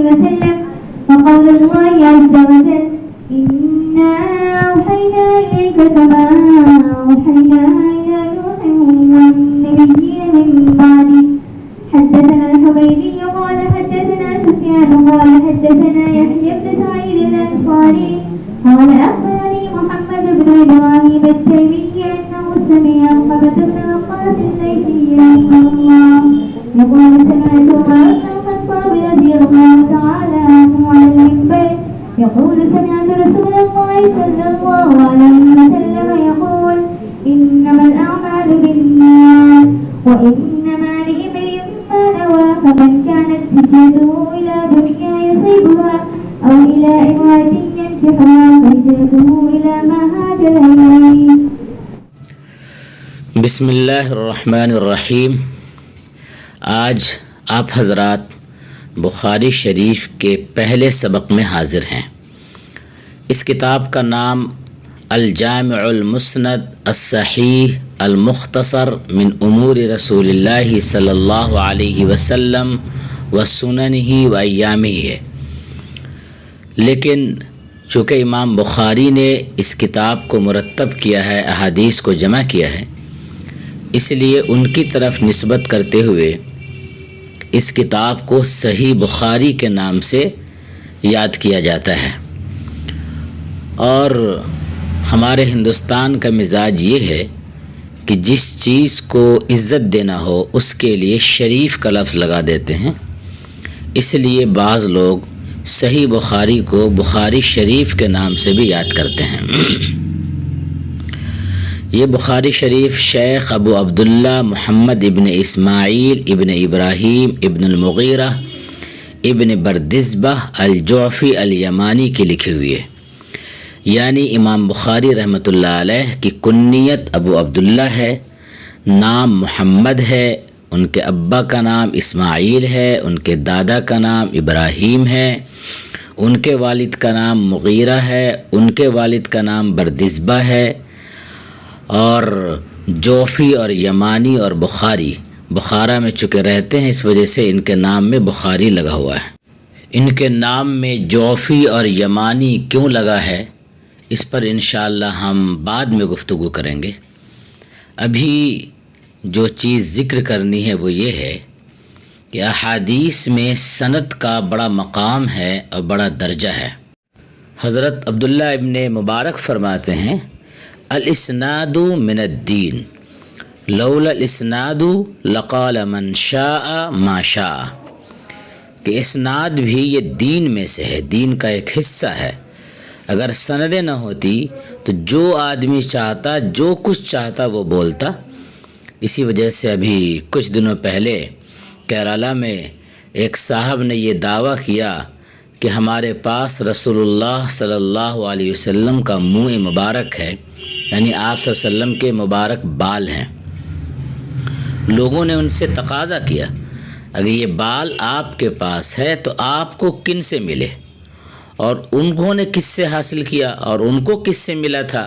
وسلم. وقول الله عز وجل: إنا أوحينا إليك كما أوحينا إلى نوح والنبيين من بعده. حدثنا الحويري قال حدثنا سفيان قال حدثنا يحيى بن سعيد الأنصاري قال أخبرني محمد بن إبراهيم التيمي أنه سمع عقبة بن وقاص الليثي رحمه الله يقول: سمعت عمر بن الخطاب رضي الله تعالى عنه على المنبر يقول: سمعت رسول الله صلى الله عليه وسلم يقول: إنما الأعمال بالنيات وإنما لامرئ ما نوى. فمن كانت هجرته إلى دنيا يصيبها أو إلى امرأة ينكحها فهجرته إلى ما هاجر إليه. بسم اللہ الرحمن الرحیم. آج آپ حضرات بخاری شریف کے پہلے سبق میں حاضر ہیں. اس کتاب کا نام الجامع المسند الصحیح المختصر من امور رسول اللہ صلی اللہ علیہ وسلم وسننہ و ایامہ ہے. لیکن چونکہ امام بخاری نے اس کتاب کو مرتب کیا ہے، احادیث کو جمع کیا ہے، اس لیے ان کی طرف نسبت کرتے ہوئے اس کتاب کو صحیح بخاری کے نام سے یاد کیا جاتا ہے. اور ہمارے ہندوستان کا مزاج یہ ہے کہ جس چیز کو عزت دینا ہو اس کے لیے شریف کا لفظ لگا دیتے ہیں. اس لیے بعض لوگ صحیح بخاری کو بخاری شریف کے نام سے بھی یاد کرتے ہیں. یہ بخاری شریف شیخ ابو عبداللہ محمد ابن اسماعیل ابن ابراہیم ابن المغیرہ ابن بردزبہ الجعفی الیمانی کی لکھی ہوئی ہے. یعنی امام بخاری رحمۃ اللہ علیہ کی کنیت ابو عبداللہ ہے، نام محمد ہے، ان کے ابا کا نام اسماعیل ہے، ان کے دادا کا نام ابراہیم ہے، ان کے والد کا نام مغیرہ ہے، ان کے والد کا نام بردزبہ ہے. اور جوفی اور یمانی اور بخاری بخارا میں چکے رہتے ہیں، اس وجہ سے ان کے نام میں بخاری لگا ہوا ہے. ان کے نام میں جوفی اور یمانی کیوں لگا ہے اس پر انشاءاللہ ہم بعد میں گفتگو کریں گے. ابھی جو چیز ذکر کرنی ہے وہ یہ ہے کہ احادیث میں سند کا بڑا مقام ہے اور بڑا درجہ ہے. حضرت عبداللہ ابن مبارک فرماتے ہیں: الاسناد من الدین لولا الاسناد لقال من شاء ما شاء. کہ اسناد بھی یہ دین میں سے ہے، دین کا ایک حصہ ہے. اگر سندیں نہ ہوتی تو جو آدمی چاہتا جو کچھ چاہتا وہ بولتا. اسی وجہ سے ابھی کچھ دنوں پہلے کیرالہ میں ایک صاحب نے یہ دعویٰ کیا کہ ہمارے پاس رسول اللہ صلی اللہ علیہ وسلم کا منہ مبارک ہے، یعنی آپ صلی اللہ علیہ وسلم کے مبارک بال ہیں. لوگوں نے ان سے تقاضا کیا اگر یہ بال آپ کے پاس ہے تو آپ کو کن سے ملے، اور انہوں نے کس سے حاصل کیا اور ان کو کس سے ملا تھا.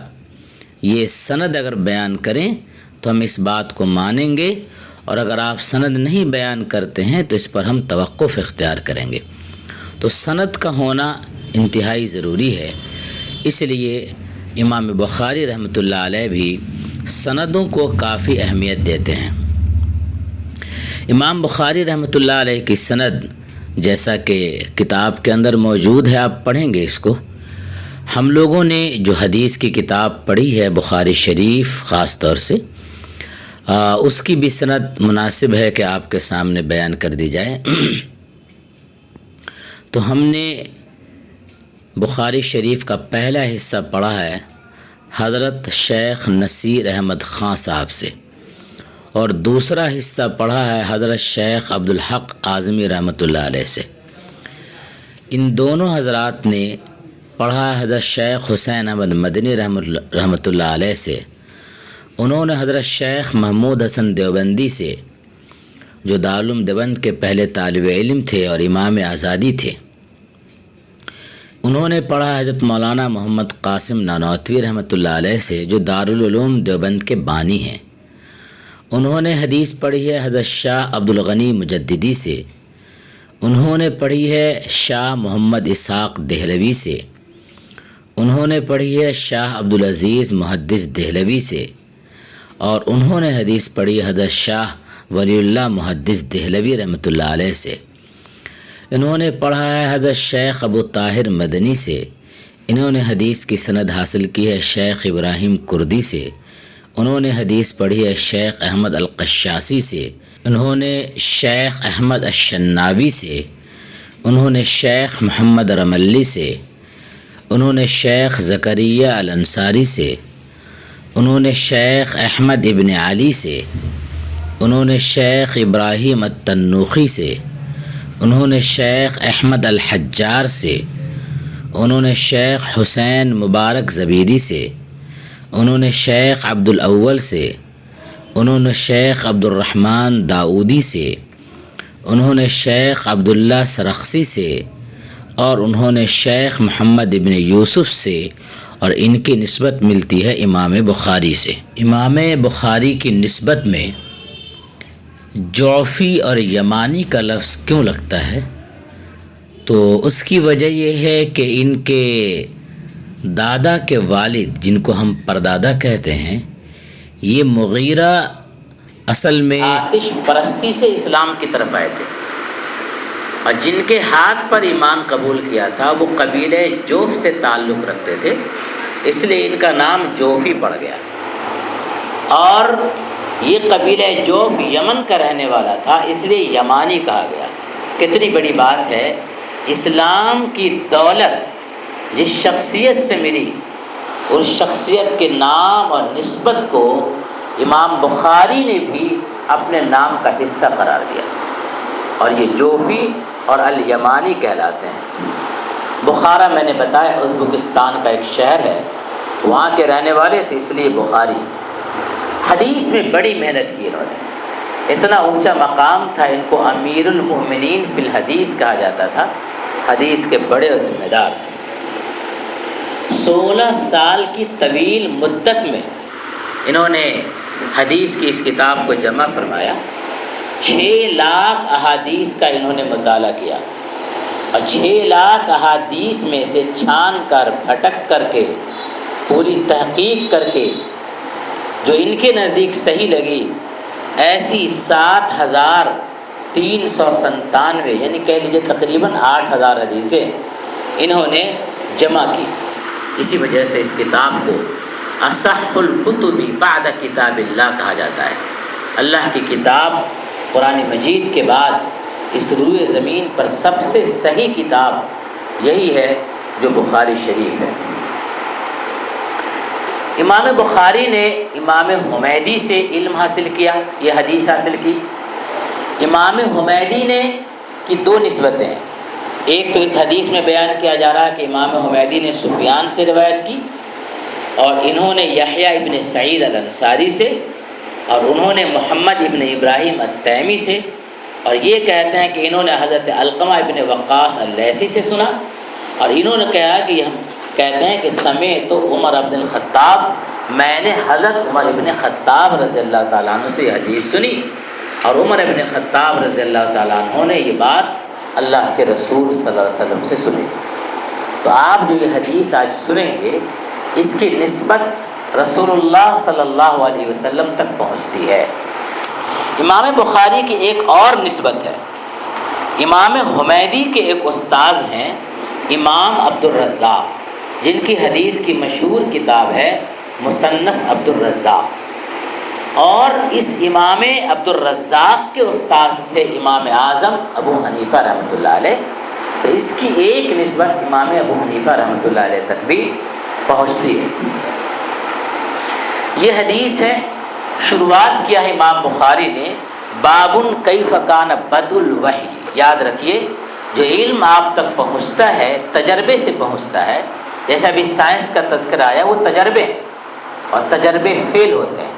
یہ سند اگر بیان کریں تو ہم اس بات کو مانیں گے، اور اگر آپ سند نہیں بیان کرتے ہیں تو اس پر ہم توقف اختیار کریں گے. تو سند کا ہونا انتہائی ضروری ہے. اس لیے امام بخاری رحمۃ اللہ علیہ بھی سندوں کو کافی اہمیت دیتے ہیں. امام بخاری رحمۃ اللہ علیہ کی سند جیسا کہ کتاب کے اندر موجود ہے، آپ پڑھیں گے اس کو. ہم لوگوں نے جو حدیث کی کتاب پڑھی ہے بخاری شریف خاص طور سے، اس کی بھی سند مناسب ہے کہ آپ کے سامنے بیان کر دی جائے. تو ہم نے بخاری شریف کا پہلا حصہ پڑھا ہے حضرت شیخ نصیر احمد خان صاحب سے، اور دوسرا حصہ پڑھا ہے حضرت شیخ عبدالحق اعظمی رحمۃ اللہ علیہ سے. ان دونوں حضرات نے پڑھا حضرت شیخ حسین احمد مدنی رحمۃ اللہ علیہ سے. انہوں نے حضرت شیخ محمود حسن دیوبندی سے، جو دارالعلوم دیوبند کے پہلے طالب علم تھے اور امام آزادی تھے. انہوں نے پڑھا حضرت مولانا محمد قاسم نانوتوی رحمۃ اللہ علیہ سے، جو دارالعلوم دیوبند کے بانی ہیں. انہوں نے حدیث پڑھی ہے حضرت شاہ عبدالغنی مجددی سے. انہوں نے پڑھی ہے شاہ محمد اسحاق دہلوی سے، انہوں نے پڑھی ہے شاہ عبدالعزیز محدث دہلوی سے، اور انہوں نے حدیث پڑھی حضرت شاہ ولی اللہ محدث دہلوی رحمۃ اللہ علیہ سے۔ انہوں نے پڑھا ہے حضرت شیخ ابو طاہر مدنی سے، انہوں نے حدیث کی سند حاصل کی ہے شیخ ابراہیم کردی سے، انہوں نے حدیث پڑھی ہے شیخ احمد القشاسی سے، انہوں نے شیخ احمد الشناوی سے، انہوں نے شیخ محمد رملی سے، انہوں نے شیخ زکریہ الانصاری سے، انہوں نے شیخ احمد ابن علی سے، انہوں نے شیخ ابراہیم التنوخی سے، انہوں نے شیخ احمد الحجار سے، انہوں نے شیخ حسین مبارک زبیدی سے، انہوں نے شیخ عبد الاول سے، انہوں نے شیخ عبد الرحمن داؤدی سے، انہوں نے شیخ عبداللہ سرخسی سے، اور انہوں نے شیخ محمد ابن یوسف سے، اور ان کی نسبت ملتی ہے امام بخاری سے۔ امام بخاری کی نسبت میں جعفی اور یمانی کا لفظ کیوں لگتا ہے؟ تو اس کی وجہ یہ ہے کہ ان کے دادا کے والد، جن کو ہم پردادا کہتے ہیں، یہ مغیرہ اصل میں آتش پرستی سے اسلام کی طرف آئے تھے، اور جن کے ہاتھ پر ایمان قبول کیا تھا وہ قبیلہ جوف سے تعلق رکھتے تھے، اس لیے ان کا نام جوفی پڑ گیا۔ اور یہ قبیلہ جوف یمن کا رہنے والا تھا، اس لیے یمانی کہا گیا۔ کتنی بڑی بات ہے، اسلام کی دولت جس شخصیت سے ملی، اس شخصیت کے نام اور نسبت کو امام بخاری نے بھی اپنے نام کا حصہ قرار دیا، اور یہ جوفی اور الیمانی کہلاتے ہیں۔ بخارا میں نے بتایا ازبکستان کا ایک شہر ہے، وہاں کے رہنے والے تھے، اس لیے بخاری۔ حدیث میں بڑی محنت کی انہوں نے، اتنا اونچا مقام تھا، ان کو امیر المؤمنین فی الحدیث کہا جاتا تھا، حدیث کے بڑے ذمہ دار تھے۔ 16 سال کی طویل مدت میں انہوں نے حدیث کی اس کتاب کو جمع فرمایا، 6 لاکھ احادیث کا انہوں نے مطالعہ کیا، اور 6 لاکھ احادیث میں سے چھان کر پھٹک کر کے پوری تحقیق کر کے جو ان کے نزدیک صحیح لگی، ایسی 7397 یعنی کہہ لیجیے تقریباً 8000 حدیثیں انہوں نے جمع کی۔ اسی وجہ سے اس کتاب کو اصح الکتب بعد کتاب اللہ کہا جاتا ہے۔ اللہ کی کتاب قرآن مجید کے بعد اس روئے زمین پر سب سے صحیح کتاب یہی ہے جو بخاری شریف ہے۔ امام بخاری نے امام حمیدی سے علم حاصل کیا، یہ حدیث حاصل کی۔ امام حمیدی نے کی 2 نسبتیں ہیں، ایک تو اس حدیث میں بیان کیا جا رہا ہے کہ امام حمیدی نے سفیان سے روایت کی، اور انہوں نے یحییٰ ابن سعید الانصاری سے، اور انہوں نے محمد ابن ابراہیم التیمی سے، اور یہ کہتے ہیں کہ انہوں نے حضرت علقمہ ابن وقاص اللیثی سے سنا، اور انہوں نے کہا کہ ہم کہتے ہیں کہ سمعت عمر ابن الخطاب، میں نے حضرت عمر ابن خطاب رضی اللہ تعالیٰ عنہ سے یہ حدیث سنی، اور عمر ابن خطاب رضی اللہ تعالیٰ عنہ نے یہ بات اللہ کے رسول صلی اللہ علیہ وسلم سے سنی۔ تو آپ جو یہ حدیث آج سنیں گے، اس کی نسبت رسول اللہ صلی اللہ علیہ وسلم تک پہنچتی ہے۔ امام بخاری کی ایک اور نسبت ہے، امام حمیدی کے ایک استاذ ہیں امام عبد الرزاق، جن کی حدیث کی مشہور کتاب ہے مصنف عبد الرزاق، اور اس امام عبد الرزاق کے استاذ تھے امام اعظم ابو حنیفہ رحمۃ اللہ علیہ، تو اس کی ایک نسبت امام ابو حنیفہ رحمۃ اللہ علیہ تک بھی پہنچتی ہے۔ یہ حدیث ہے، شروعات کیا ہے امام بخاری نے بابن کیف کان بدء الوحی۔ یاد رکھیے، جو علم آپ تک پہنچتا ہے تجربے سے پہنچتا ہے، جیسا ابھی سائنس کا تذکرہ آیا، وہ تجربے ہیں، اور تجربے فیل ہوتے ہیں۔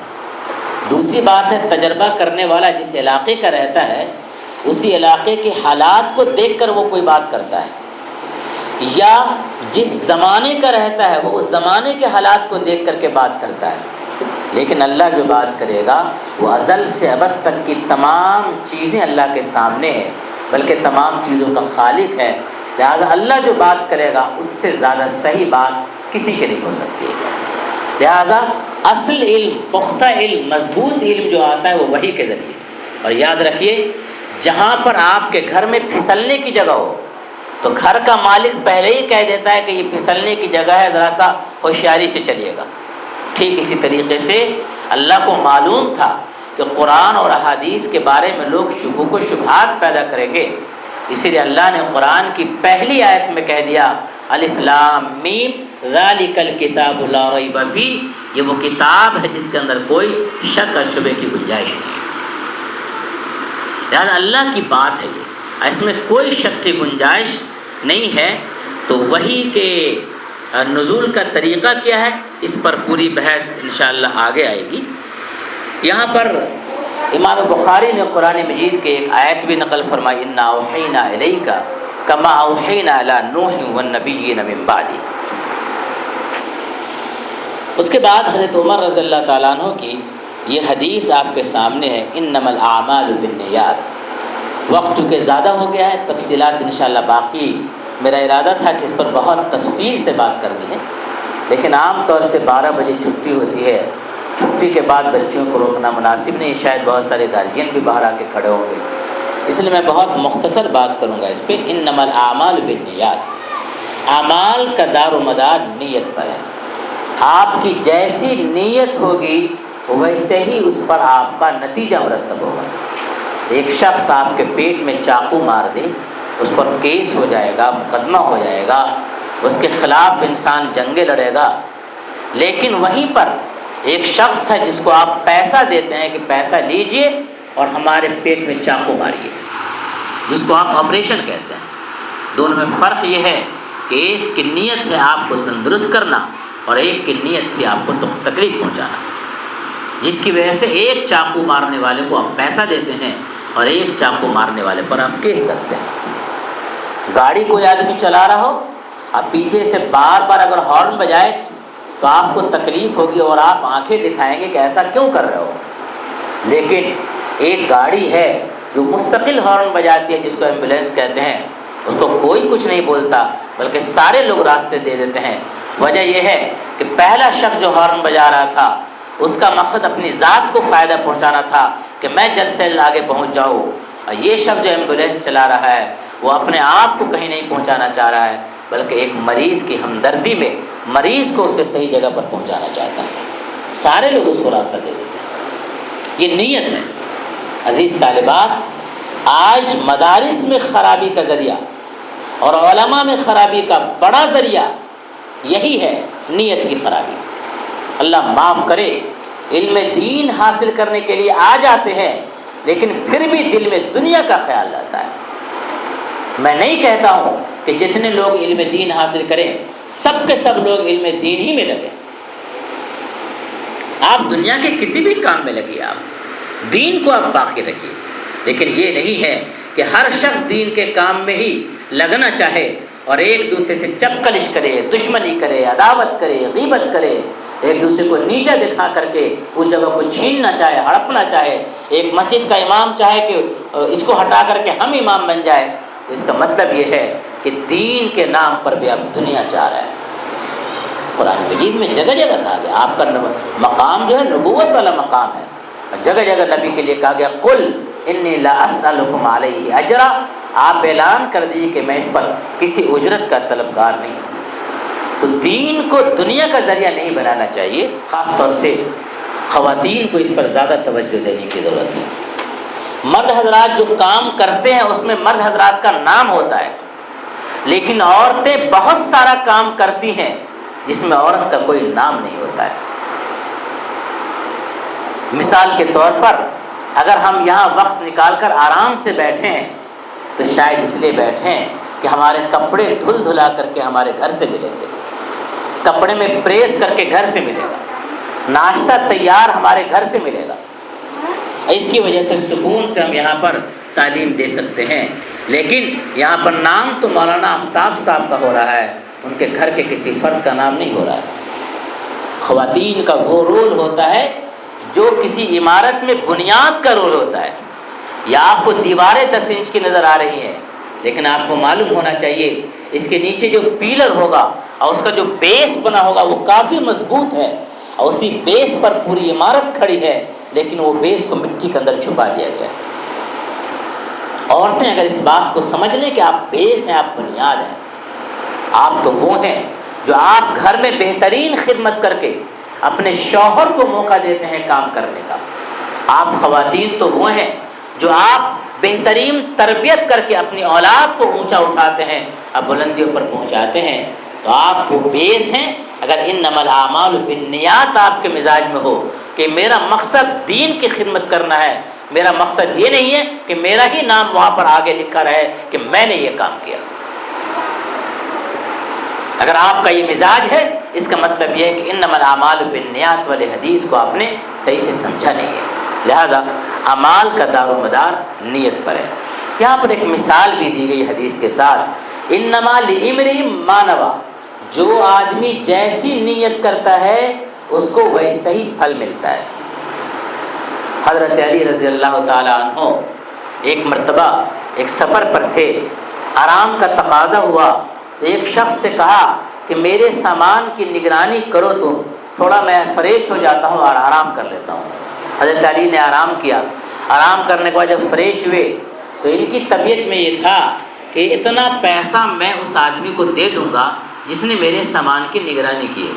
دوسری بات ہے، تجربہ کرنے والا جس علاقے کا رہتا ہے، اسی علاقے کے حالات کو دیکھ کر وہ کوئی بات کرتا ہے، یا جس زمانے کا رہتا ہے وہ اس زمانے کے حالات کو دیکھ کر کے بات کرتا ہے۔ لیکن اللہ جو بات کرے گا وہ ازل سے ابد تک کی تمام چیزیں اللہ کے سامنے ہیں، بلکہ تمام چیزوں کا خالق ہے، لہذا اللہ جو بات کرے گا اس سے زیادہ صحیح بات کسی کے نہیں ہو سکتی ہے۔ لہذا اصل علم، پختہ علم، مضبوط علم جو آتا ہے وہ وحی کے ذریعے۔ اور یاد رکھیے، جہاں پر آپ کے گھر میں پھسلنے کی جگہ ہو تو گھر کا مالک پہلے ہی کہہ دیتا ہے کہ یہ پھسلنے کی جگہ ہے، ذرا سا ہوشیاری سے چلیے گا۔ ٹھیک اسی طریقے سے اللہ کو معلوم تھا کہ قرآن اور احادیث کے بارے میں لوگ شکوک و شبہات پیدا کریں گے، اسی لیے اللہ نے قرآن کی پہلی آیت میں کہہ دیا الف لام میم ذالک الکتاب لا ریب فیہ، یہ وہ کتاب ہے جس کے اندر کوئی شک اور شبہ کی گنجائش نہیں ہے۔ لہٰذا اللہ کی بات ہے یہ، اس میں کوئی شک کی گنجائش نہیں ہے۔ تو وحی کے نزول کا طریقہ کیا ہے، اس پر پوری بحث انشاءاللہ آگے آئے گی۔ یہاں پر امام بخاری نے قرآن مجید کے ایک آیت بھی نقل فرمائی، انا اوحینا الیک کما اوحینا الی نوح والنبیین من بعدہ۔ اس کے بعد حضرت عمر رضی اللہ تعالیٰ عنہ کی یہ حدیث آپ کے سامنے ہے، انما الاعمال بالنیات۔ وقت چونکہ زیادہ ہو گیا ہے، تفصیلات انشاءاللہ باقی، میرا ارادہ تھا کہ اس پر بہت تفصیل سے بات کرنی ہے، لیکن عام طور سے 12 بجے چھٹی ہوتی ہے، چھٹی کے بعد بچیوں کو روکنا مناسب نہیں، شاید بہت سارے گارجین بھی باہر آ کے کھڑے ہوں گے، اس لیے میں بہت مختصر بات کروں گا اس پہ۔ انما الاعمال بالنیات، اعمال کا دار و مدار نیت پر ہے۔ آپ کی جیسی نیت ہوگی ویسے ہی اس پر آپ کا نتیجہ مرتب ہوگا۔ ایک شخص آپ کے پیٹ میں چاقو مار دے، اس پر کیس ہو جائے گا، مقدمہ ہو جائے گا، اس کے خلاف انسان جنگیں لڑے گا، لیکن وہیں پر ایک شخص ہے جس کو آپ پیسہ دیتے ہیں کہ پیسہ لیجئے اور ہمارے پیٹ میں چاقو ماریے، جس کو آپ آپریشن کہتے ہیں۔ دونوں میں فرق یہ ہے کہ ایک کی نیت ہے آپ کو تندرست کرنا اور ایک کی نیت تھی آپ کو تکلیف پہنچانا، جس کی وجہ سے ایک چاقو مارنے والے کو آپ پیسہ دیتے ہیں اور ایک چاقو مارنے والے پر آپ کیس کرتے ہیں۔ گاڑی کوئی آدمی چلا رہا ہو، آپ پیچھے سے بار بار اگر ہارن بجائے تو آپ کو تکلیف ہوگی اور آپ آنکھیں دکھائیں گے کہ ایسا کیوں کر رہے ہو، لیکن ایک گاڑی ہے جو مستقل ہارن بجاتی ہے، جس کو ایمبولینس کہتے ہیں، اس کو کوئی کچھ نہیں بولتا بلکہ سارے لوگ راستے دے دیتے ہیں۔ وجہ یہ ہے کہ پہلا شخص جو ہارن بجا رہا تھا اس کا مقصد اپنی ذات کو فائدہ پہنچانا تھا کہ میں جلد سے جلد آگے پہنچ جاؤں، اور یہ شخص جو ایمبولینس چلا رہا ہے وہ اپنے آپ کو کہیں نہیں پہنچانا چاہ رہا ہے بلکہ ایک مریض کی ہمدردی میں مریض کو اس کے صحیح جگہ پر پہنچانا چاہتا ہے۔ سارے لوگ اس کو راستہ دے دیتے ہیں، یہ نیت ہے۔ عزیز طالبات، آج مدارس میں خرابی کا ذریعہ اور علماء میں خرابی کا بڑا ذریعہ یہی ہے، نیت کی خرابی۔ اللہ معاف کرے، علم دین حاصل کرنے کے لیے آ جاتے ہیں لیکن پھر بھی دل میں دنیا کا خیال رہتا ہے۔ میں نہیں کہتا ہوں کہ جتنے لوگ علم دین حاصل کریں سب کے سب لوگ علم دین ہی میں لگے، آپ دنیا کے کسی بھی کام میں لگیے، آپ دین کو آپ باقی رکھیے، لیکن یہ نہیں ہے کہ ہر شخص دین کے کام میں ہی لگنا چاہے اور ایک دوسرے سے چپکلش کرے، دشمنی کرے، عداوت کرے، غیبت کرے، ایک دوسرے کو نیچا دکھا کر کے اس جگہ کو چھیننا چاہے، ہڑپنا چاہے۔ ایک مسجد کا امام چاہے کہ اس کو ہٹا کر کے ہم امام بن جائے، اس کا مطلب یہ ہے کہ دین کے نام پر بھی اب دنیا چاہ رہا ہے۔ قرآن مجید میں جگہ جگہ کہا گیا، آپ کا مقام جو ہے نبوت والا مقام ہے، جگہ جگہ نبی کے لیے کہا گیا قل انی لا اسألکم علیہ اجرا، آپ اعلان کر دیجیے کہ میں اس پر کسی اجرت کا طلبگار نہیں ہوں۔ تو دین کو دنیا کا ذریعہ نہیں بنانا چاہیے، خاص طور سے خواتین کو اس پر زیادہ توجہ دینے کی ضرورت ہے۔ مرد حضرات جو کام کرتے ہیں اس میں مرد حضرات کا نام ہوتا ہے، لیکن عورتیں بہت سارا کام کرتی ہیں جس میں عورت کا کوئی نام نہیں ہوتا ہے۔ مثال کے طور پر اگر ہم یہاں وقت نکال کر آرام سے بیٹھے ہیں تو شاید اس لیے بیٹھے ہیں کہ ہمارے کپڑے دھل دھلا کر کے ہمارے گھر سے ملیں گے، کپڑے میں پریس کر کے گھر سے ملے گا، ناشتہ تیار ہمارے گھر سے ملے گا۔ اس کی وجہ سے سکون سے ہم یہاں پر تعلیم دے سکتے ہیں، لیکن یہاں پر نام تو مولانا آفتاب صاحب کا ہو رہا ہے، ان کے گھر کے کسی فرد کا نام نہیں ہو رہا ہے۔ خواتین کا وہ رول ہوتا ہے جو کسی عمارت میں بنیاد کا رول ہوتا ہے، یا آپ کو دیواریں 10 انچ کی نظر آ رہی ہیں، لیکن آپ کو معلوم ہونا چاہیے اس کے نیچے جو پیلر ہوگا اور اس کا جو بیس بنا ہوگا وہ کافی مضبوط ہے، اور اسی بیس پر پوری عمارت کھڑی ہے، لیکن وہ بیس کو مٹی کے اندر چھپا دیا گیا ہے۔ عورتیں اگر اس بات کو سمجھ لیں کہ آپ بیس ہیں، آپ بنیاد ہیں، آپ تو وہ ہیں جو آپ گھر میں بہترین خدمت کر کے اپنے شوہر کو موقع دیتے ہیں کام کرنے کا۔ آپ خواتین تو وہ ہیں جو آپ بہترین تربیت کر کے اپنی اولاد کو اونچا اٹھاتے ہیں، اب بلندیوں پر پہنچاتے ہیں، تو آپ وہ بیس ہیں۔ اگر انما الاعمال بالنیات آپ کے مزاج میں ہو کہ میرا مقصد دین کی خدمت کرنا ہے، میرا مقصد یہ نہیں ہے کہ میرا ہی نام وہاں پر آگے لکھا رہے کہ میں نے یہ کام کیا، اگر آپ کا یہ مزاج ہے، اس کا مطلب یہ ہے کہ انما الاعمال بالنیات والے حدیث کو آپ نے صحیح سے سمجھا نہیں ہے، لہذا اعمال کا دار و مدار نیت پر ہے۔ یہاں پر ایک مثال بھی دی گئی حدیث کے ساتھ، انما لامرئ ما نوی، جو آدمی جیسی نیت کرتا ہے اس کو ویسا ہی پھل ملتا ہے۔ حضرت علی رضی اللہ تعالی عنہ ایک مرتبہ ایک سفر پر تھے، آرام کا تقاضا ہوا تو ایک شخص سے کہا کہ میرے سامان کی نگرانی کرو تم، تھوڑا میں فریش ہو جاتا ہوں اور آرام کر لیتا ہوں۔ حضرت علی نے آرام کیا، آرام کرنے کے بعد جب فریش ہوئے تو ان کی طبیعت میں یہ تھا کہ اتنا پیسہ میں اس آدمی کو دے دوں گا جس نے میرے سامان کی نگرانی کی ہے۔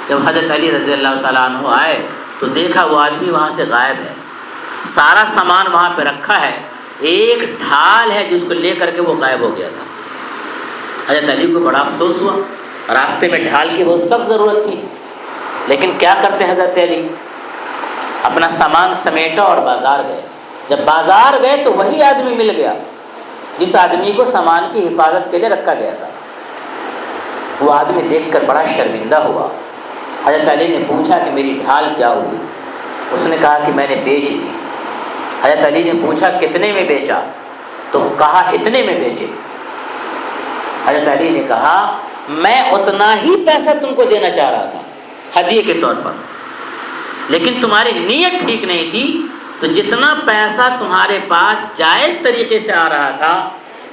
جب حضرت علی رضی اللہ تعالیٰ عنہ آئے تو دیکھا وہ آدمی وہاں سے غائب ہے، سارا سامان وہاں پہ رکھا ہے، ایک ڈھال ہے جس کو لے کر کے وہ غائب ہو گیا تھا۔ حضرت علی کو بڑا افسوس ہوا، راستے میں ڈھال کی بہت سخت ضرورت تھی، لیکن کیا کرتے حضرت علی، اپنا سامان سمیٹا اور بازار گئے۔ جب بازار گئے تو وہی آدمی مل گیا جس آدمی کو سامان کی حفاظت کے لیے رکھا گیا تھا۔ وہ آدمی دیکھ کر بڑا شرمندہ ہوا۔ حضرت علی نے پوچھا کہ میری ڈھال کیا ہوئی؟ اس نے کہا کہ میں نے بیچ دی۔ حضرت علی نے پوچھا کتنے میں بیچا؟ تو کہا اتنے میں بیچے۔ حضرت علی نے کہا میں اتنا ہی پیسہ تم کو دینا چاہ رہا تھا ہدیے کے طور پر، لیکن تمہاری نیت ٹھیک نہیں تھی، تو جتنا پیسہ تمہارے پاس جائز طریقے سے آ رہا تھا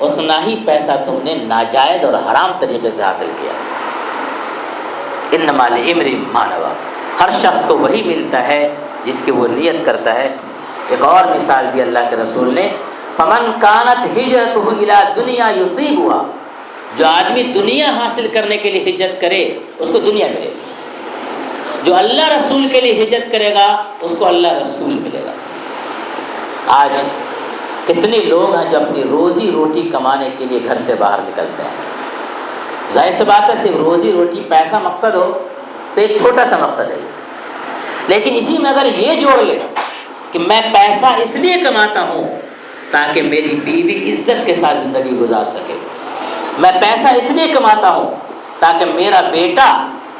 اتنا ہی پیسہ تم نے ناجائز اور حرام طریقے سے حاصل کیا۔ انما لامرئ ما نوی، ہر شخص کو وہی ملتا ہے جس کی وہ نیت کرتا ہے۔ ایک اور مثال دی اللہ کے رسول نے، فمن کانت ہجرتہ الی دنیا یصیبها، جو آدمی دنیا حاصل کرنے کے لیے ہجرت کرے اس کو دنیا ملے گی، جو اللہ رسول کے لیے ہجرت کرے گا اس کو اللہ رسول ملے گا۔ آج کتنے لوگ ہیں جو اپنی روزی روٹی کمانے کے لیے گھر سے باہر نکلتے ہیں، ظاہر سی بات ہے صرف روزی روٹی پیسہ مقصد ہو تو ایک چھوٹا سا مقصد ہے، لیکن اسی میں اگر یہ جوڑ لے کہ میں پیسہ اس لیے کماتا ہوں تاکہ میری بیوی عزت کے ساتھ زندگی گزار سکے، میں پیسہ اس لیے کماتا ہوں تاکہ میرا بیٹا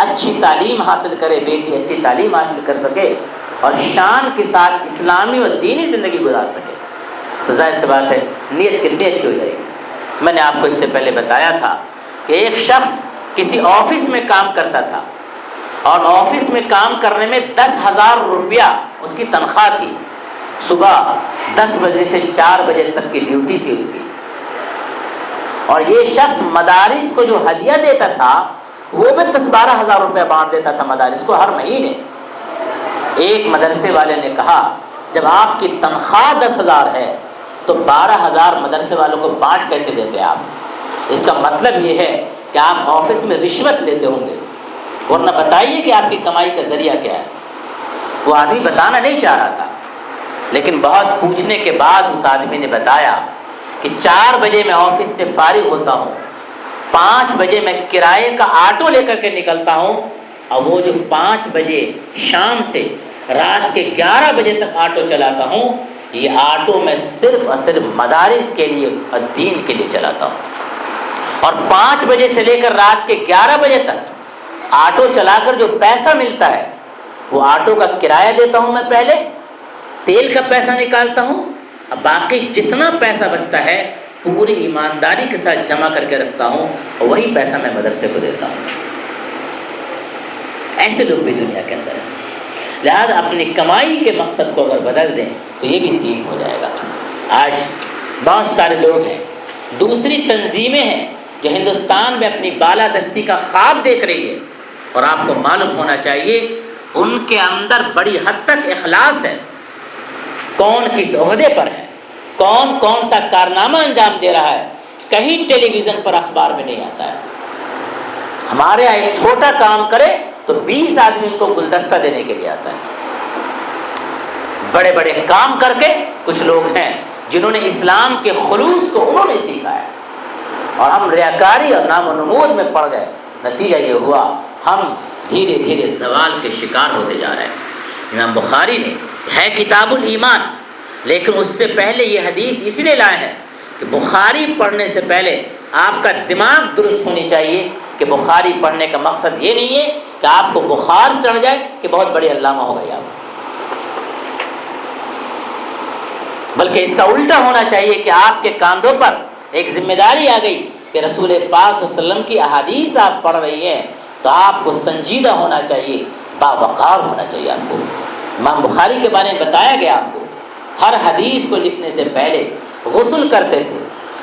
اچھی تعلیم حاصل کرے، بیٹی اچھی تعلیم حاصل کر سکے اور شان کے ساتھ اسلامی اور دینی زندگی گزار سکے، تو ظاہر سی بات ہے نیت کتنی اچھی ہو جائے گی۔ میں نے آپ کو اس سے پہلے بتایا تھا کہ ایک شخص کسی آفس میں کام کرتا تھا اور آفس میں کام کرنے میں 10,000 روپیہ اس کی تنخواہ تھی، صبح 10 بجے سے 4 بجے تک کی ڈیوٹی تھی اس کی، اور یہ شخص مدارس کو جو ہدیہ دیتا تھا وہ بھی 10-12 ہزار روپے بانٹ دیتا تھا مدارس کو ہر مہینے۔ ایک مدرسے والے نے کہا جب آپ کی تنخواہ 10,000 ہے تو 12,000 مدرسے والوں کو بانٹ کیسے دیتے ہیں آپ؟ اس کا مطلب یہ ہے کہ آپ آفس میں رشوت لیتے ہوں گے، ورنہ بتائیے کہ آپ کی کمائی کا ذریعہ کیا ہے۔ وہ آدمی بتانا نہیں چاہ رہا تھا، لیکن بہت پوچھنے کے بعد اس آدمی نے بتایا کہ 4 بجے میں آفس سے فارغ ہوتا ہوں، 5 بجے میں کرائے کا آٹو لے کر کے نکلتا ہوں، اور وہ جو 5 بجے شام سے رات کے 11 بجے تک آٹو چلاتا ہوں، یہ آٹو میں صرف اور صرف مدارس کے لیے اور دین کے لیے چلاتا ہوں، اور 5 بجے سے لے کر رات کے 11 بجے تک آٹو چلا کر جو پیسہ ملتا ہے وہ آٹو کا کرایہ دیتا ہوں، میں پہلے تیل کا پیسہ نکالتا ہوں، اب باقی جتنا پیسہ بچتا ہے پوری ایمانداری کے ساتھ جمع کر کے رکھتا ہوں اور وہی پیسہ میں مدرسے کو دیتا ہوں۔ ایسے لوگ بھی دنیا کے اندر ہیں۔ لہذا اپنی کمائی کے مقصد کو اگر بدل دیں تو یہ بھی دین ہو جائے گا۔ آج بہت سارے لوگ ہیں، دوسری تنظیمیں ہیں جو ہندوستان میں اپنی بالادستی کا خواب دیکھ رہی ہے، اور آپ کو معلوم ہونا چاہیے ان کے اندر بڑی حد تک اخلاص ہے۔ کون کس عہدے پر ہے، کون کون سا کارنامہ انجام دے رہا ہے، کہیں ٹیلی ویژن پر اخبار میں نہیں آتا ہے۔ ہمارے یہاں ایک چھوٹا کام کرے تو 20 آدمی ان کو گلدستہ دینے کے لیے آتا ہے۔ بڑے بڑے کام کر کے کچھ لوگ ہیں جنہوں نے اسلام کے خلوص کو انہوں نے سیکھا ہے، اور ہم ریاکاری اور نام و نمود میں پڑ گئے۔ نتیجہ یہ ہوا ہم دھیرے دھیرے زوال کے شکار ہوتے جا رہے ہیں۔ امام بخاری نے ہے کتاب الایمان، لیکن اس سے پہلے یہ حدیث اس لیے لائے ہیں کہ بخاری پڑھنے سے پہلے آپ کا دماغ درست ہونی چاہیے کہ بخاری پڑھنے کا مقصد یہ نہیں ہے کہ آپ کو بخار چڑھ جائے کہ بہت بڑے علامہ ہو گئے آپ، بلکہ اس کا الٹا ہونا چاہیے کہ آپ کے کاندھوں پر ایک ذمہ داری آ گئی کہ رسول پاک صلی اللہ علیہ وسلم کی احادیث آپ پڑھ رہی ہیں تو آپ کو سنجیدہ ہونا چاہیے، باوقار ہونا چاہیے آپ کو۔ امام بخاری کے بارے میں بتایا گیا آپ کو، ہر حدیث کو لکھنے سے پہلے غسل کرتے تھے،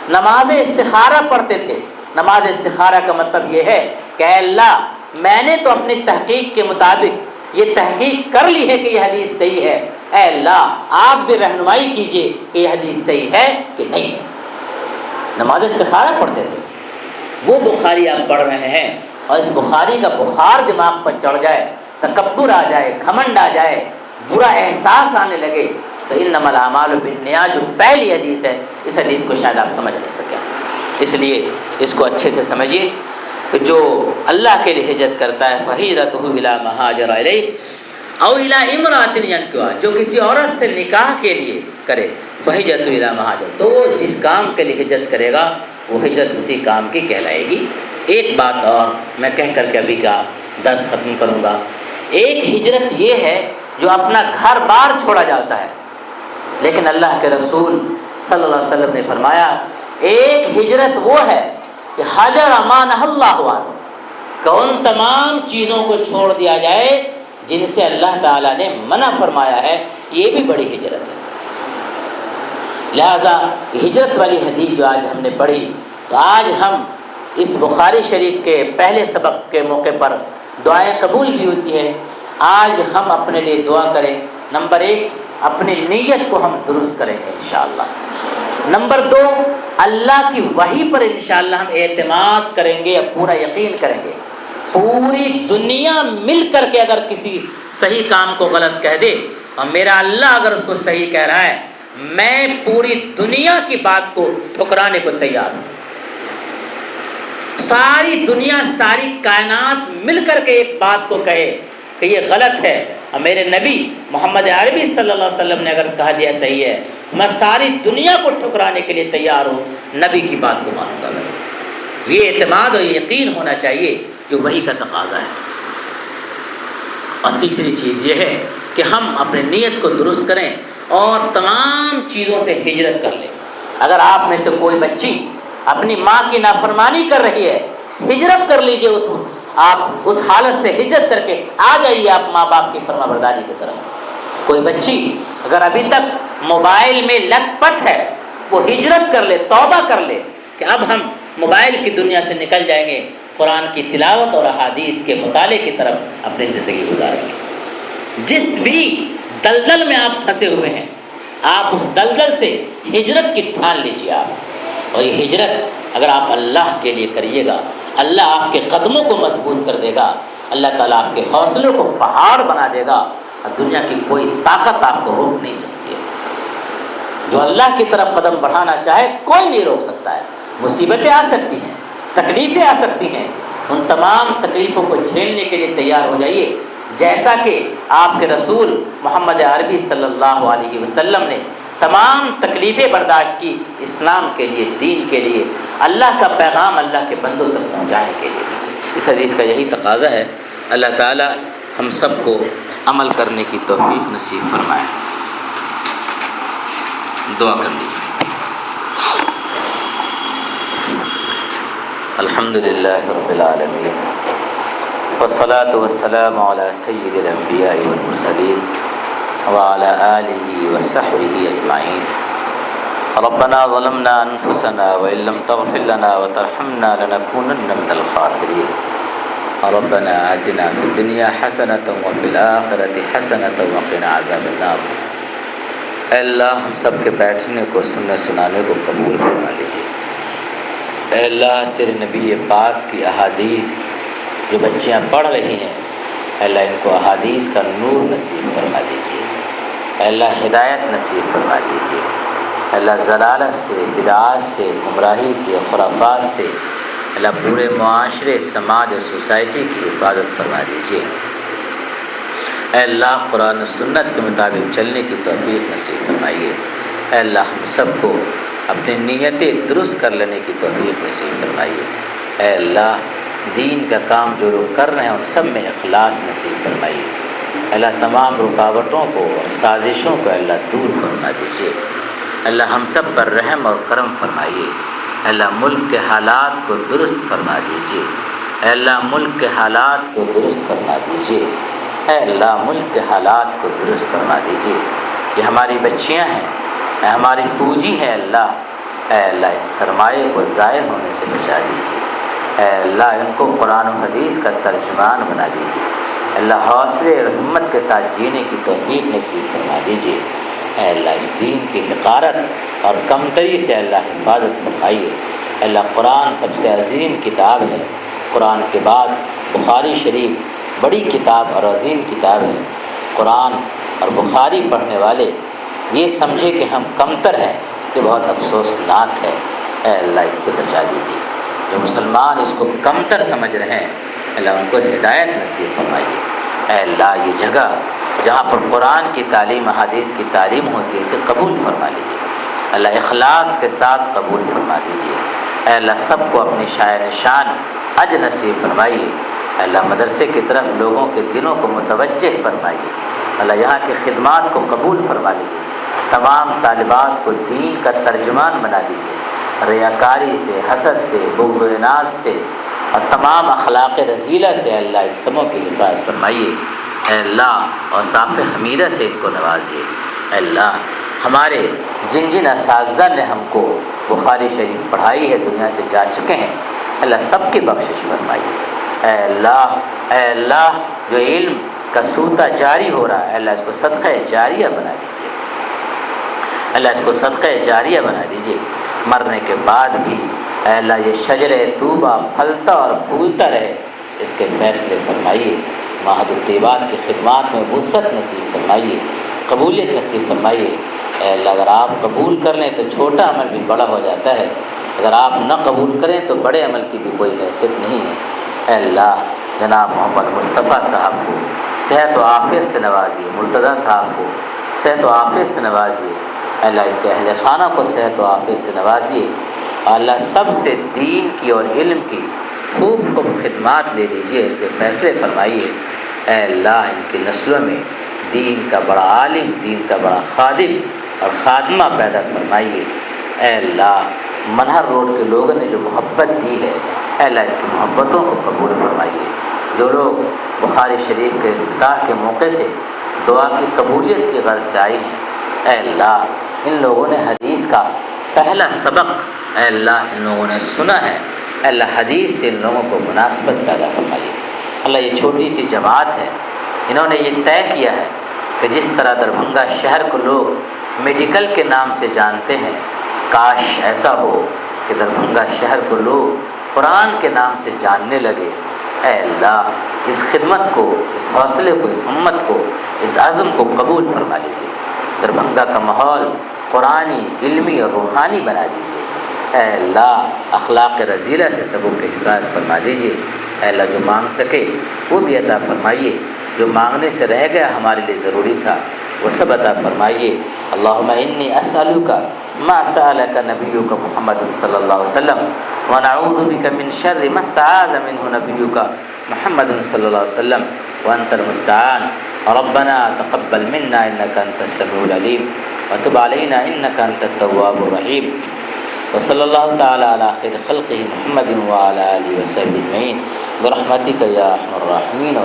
نماز استخارہ پڑھتے تھے۔ نماز استخارہ کا مطلب یہ ہے کہ اے اللہ میں نے تو اپنی تحقیق کے مطابق یہ تحقیق کر لی ہے کہ یہ حدیث صحیح ہے، اے اللہ آپ بھی رہنمائی کیجئے کہ یہ حدیث صحیح ہے کہ نہیں ہے۔ نماز استخارہ پڑھتے تھے۔ وہ بخاری آپ پڑھ رہے ہیں اور اس بخاری کا بخار دماغ پر چڑھ جائے، تکبر آ جائے، گھمنڈ آ جائے، برا احساس آنے لگے تو انما الاعمال بالنیات جو پہلی حدیث ہے، اس حدیث کو شاید آپ سمجھ نہیں سکیں۔ اس لیے اس کو اچھے سے سمجھیے کہ جو اللہ کے لیے ہجرت کرتا ہے فہجرتہ الی ما ہاجر الیہ او الی امرأۃ ینکحها، جو کسی عورت سے نکاح کے لیے کرے فہجرتہ الی ما ہاجر، تو وہ جس کام کے لیے ہجرت کرے گا وہ ہجرت اسی کام کی کہلائے گی۔ ایک بات اور میں کہہ کر کے ابھی کا درس ختم کروں گا۔ ایک ہجرت یہ ہے جو اپنا گھر بار چھوڑا جاتا ہے، لیکن اللہ کے رسول صلی اللہ علیہ وسلم نے فرمایا ایک ہجرت وہ ہے کہ حجر ما نہی اللہ عنہ، کہ ان تمام چیزوں کو چھوڑ دیا جائے جن سے اللہ تعالیٰ نے منع فرمایا ہے، یہ بھی بڑی ہجرت ہے۔ لہٰذا ہجرت والی حدیث جو آج ہم نے پڑھی، تو آج ہم اس بخاری شریف کے پہلے سبق کے موقع پر دعائیں قبول بھی ہوتی ہے۔ آج ہم اپنے لیے دعا کریں۔ نمبر 1، اپنی نیت کو ہم درست کریں گے انشاءاللہ۔ نمبر 2، اللہ کی وحی پر انشاءاللہ ہم اعتماد کریں گے، پورا یقین کریں گے۔ پوری دنیا مل کر کے اگر کسی صحیح کام کو غلط کہہ دے اور میرا اللہ اگر اس کو صحیح کہہ رہا ہے، میں پوری دنیا کی بات کو ٹھکرانے کو تیار ہوں۔ ساری دنیا، ساری کائنات مل کر کے ایک بات کو کہے کہ یہ غلط ہے، اور میرے نبی محمد عربی صلی اللہ علیہ وسلم نے اگر کہا دیا صحیح ہے، میں ساری دنیا کو ٹھکرانے کے لیے تیار ہوں، نبی کی بات کو مانوں گا میں۔ یہ اعتماد اور یقین ہونا چاہیے جو وحی کا تقاضا ہے۔ اور تیسری چیز یہ ہے کہ ہم اپنے نیت کو درست کریں اور تمام چیزوں سے ہجرت کر لیں۔ اگر آپ میں سے کوئی بچی اپنی ماں کی نافرمانی کر رہی ہے، ہجرت کر لیجئے، آپ اس حالت سے ہجرت کر کے آ جائیے آپ ماں باپ کی فرما برداری کی طرف۔ کوئی بچی اگر ابھی تک موبائل میں لت پت ہے، وہ ہجرت کر لے، توبہ کر لے کہ اب ہم موبائل کی دنیا سے نکل جائیں گے، قرآن کی تلاوت اور احادیث کے مطالعے کی طرف اپنی زندگی گزاریں گے۔ جس بھی دلدل میں آپ پھنسے ہوئے ہیں، آپ اس دلدل سے ہجرت کی ٹھان لیجیے آپ، اور یہ ہجرت اگر آپ اللہ کے لیے کریے گا، اللہ آپ کے قدموں کو مضبوط کر دے گا، اللہ تعالیٰ آپ کے حوصلوں کو پہاڑ بنا دے گا، اور دنیا کی کوئی طاقت آپ کو روک نہیں سکتی ہے۔ جو اللہ کی طرف قدم بڑھانا چاہے کوئی نہیں روک سکتا ہے۔ مصیبتیں آ سکتی ہیں، تکلیفیں آ سکتی ہیں، ان تمام تکلیفوں کو جھیلنے کے لیے تیار ہو جائیے، جیسا کہ آپ کے رسول محمد عربی صلی اللہ علیہ وسلم نے تمام تکلیفیں برداشت کی اسلام کے لیے، دین کے لیے، اللہ کا پیغام اللہ کے بندوں تک پہنچانے کے لیے۔ اس حدیث کا یہی تقاضا ہے۔ اللہ تعالی ہم سب کو عمل کرنے کی توفیق نصیب فرمائے۔ دعا کر لیجیے۔ الحمدللہ رب العالمین والصلاة والسلام على سيد الأنبياء والمرسلين وعلى آله وصحبه أجمعين. ربنا ظلمنا أنفسنا وإن لم تغفر لنا وترحمنا لنكونن من الخاسرين. ربنا آتنا في الدنيا حسنة وفي الآخرة حسنة وقنا عذاب النار. اے اللہ ہم سب کے بیٹھنے کو سننے سنانے کو قبول فرما لیجیے. اے اللہ تیرے نبی پاک کی احادیث جو بچیاں پڑھ رہی ہیں، اے اللہ ان کو احادیث کا نور نصیب فرما دیجیے. اے اللہ ہدایت نصیب فرما دیجیے. اے اللہ ضلالت سے، بدعات سے، گمراہی سے، خرافات سے اللہ پورے معاشرے، سماج اور سوسائٹی کی حفاظت فرما دیجیے. اے اللہ قرآن و سنت کے مطابق چلنے کی توفیق نصیب فرمائیے. اے اللہ ہم سب کو اپنی نیتیں درست کر لینے کی توفیق نصیب فرمائیے. اے اللہ دین کا کام جو لوگ کر رہے ہیں ان سب میں اخلاص نصیب فرمائیے. اے اللہ تمام رکاوٹوں کو اور سازشوں کو اے اللہ دور فرما دیجیے. اللہ ہم سب پر رحم اور کرم فرمائیے. اے اللہ ملک کے حالات کو درست فرما دیجیے. اے اللہ ملک کے حالات کو درست فرما دیجیے. اے اللہ ملک کے حالات کو درست فرما دیجیے. یہ ہماری بچیاں ہیں، ہماری پونجی ہے اللہ. اے اللہ اس سرمایے کو ضائع ہونے سے بچا دیجیے. اے اللہ ان کو قرآن و حدیث کا ترجمان بنا دیجیے. اللہ حوصلے اور ہمت کے ساتھ جینے کی توفیق نصیب فرما دیجیے. اے اللہ اس دین کی حقارت اور کمتری سے اللہ حفاظت فرمائیے. اے اللہ قرآن سب سے عظیم کتاب ہے. قرآن کے بعد بخاری شریف بڑی کتاب اور عظیم کتاب ہے. قرآن اور بخاری پڑھنے والے یہ سمجھے کہ ہم کمتر ہیں، یہ بہت افسوسناک ہے. اے اللہ اس سے بچا دیجیے. جو مسلمان اس کو کمتر سمجھ رہے ہیں اللہ ان کو ہدایت نصیب فرمائیے. اے اللہ یہ جگہ جہاں پر قرآن کی تعلیم، احادیث کی تعلیم ہوتی ہے اسے قبول فرما لیجیے. اللہ اخلاص کے ساتھ قبول فرما لیجیے. اے اللہ سب کو اپنی شاعر نشان حج نصیب فرمائیے. اے اللہ مدرسے کی طرف لوگوں کے دلوں کو متوجہ فرمائیے. اللہ یہاں کی خدمات کو قبول فرما لیجیے. تمام طالبات کو دین کا ترجمان بنا دیجیے. ریاکاری سے، حسد سے، بغض و اناد سے اور تمام اخلاق رذیلہ سے اللہ ان سبوں کی حفاظت فرمائیے. اے اللہ اوصاف حمیدہ سے ان کو نوازیے. اے اللہ ہمارے جن جن اساتذہ نے ہم کو بخاری شریف پڑھائی ہے دنیا سے جا چکے ہیں اللہ سب کی بخشش فرمائیے. اے اللہ جو علم کا سوتا جاری ہو رہا ہے اللہ اس کو صدقہ جاریہ بنا دیجیے. اللہ اس کو صدقہ جاریہ بنا دیجیے. مرنے کے بعد بھی اے اللہ یہ شجر طوبہ پھلتا اور پھولتا رہے اس کے فیصلے فرمائیے. معہد الطیبات کی خدمات میں وسعت نصیب فرمائیے، قبولیت نصیب فرمائیے. اے اللہ اگر آپ قبول کر لیں تو چھوٹا عمل بھی بڑا ہو جاتا ہے، اگر آپ نہ قبول کریں تو بڑے عمل کی بھی کوئی حیثیت نہیں ہے. اے اللہ جناب محمد مصطفیٰ صاحب کو صحت و عافیت سے نوازیے. مرتضیٰ صاحب کو صحت و عافیت سے نوازیے. اے اللہ ان کے اہل خانہ کو صحت و عافیت سے نوازیے. اللہ سب سے دین کی اور علم کی خوب خدمات لے لیجیے، اس کے فیصلے فرمائیے. اے اللہ ان کی نسلوں میں دین کا بڑا عالم، دین کا بڑا خادم اور خادمہ پیدا فرمائیے. اے اللہ منہر روڈ کے لوگوں نے جو محبت دی ہے اے اللہ ان کی محبتوں کو قبول فرمائیے. جو لوگ بخاری شریف کے افتتاح کے موقع سے دعا کی قبولیت کی غرض سے آئی ہیں اے اللہ ان لوگوں نے حدیث کا پہلا سبق اے اللہ ان لوگوں نے سنا ہے. اے اللہ حدیث سے ان لوگوں کو مناسبت پیدا فرمائیے. اللہ یہ چھوٹی سی جماعت ہے، انہوں نے یہ طے کیا ہے کہ جس طرح دربھنگہ شہر کو لوگ میڈیکل کے نام سے جانتے ہیں، کاش ایسا ہو کہ دربھنگہ شہر کو لوگ قرآن کے نام سے جاننے لگے. اے اللہ اس خدمت کو، اس حوصلے کو، اس ہمت کو، اس عزم کو قبول فرما لیجیے. دربھنگہ کا ماحول قرآنی، علمی اور روحانی بنا دیجیے. اے اللہ اخلاق رذیلہ سے سبوں کی حفاظت فرما دیجیے. اے اللہ جو مانگ سکے وہ بھی عطا فرمائیے، جو مانگنے سے رہ گیا ہمارے لیے ضروری تھا وہ سب عطا فرمائیے. اللہم انی اسألک ما سألک نبیک محمد صلی اللہ علیہ وسلم ونعوذ بک من شر ما استعاذ منہ نبیک محمد صلی اللہ علیہ وسلم وانت المستعان. ربنا تقبل منا انک انت السمیع العلیم وتب علینا انک انت التواب الرحیم. وصلی اللہ تعالی علی خیر خلقہ محمد وعلی آلہ وصحبہ اجمعین. برحمتک یا ارحم الراحمین.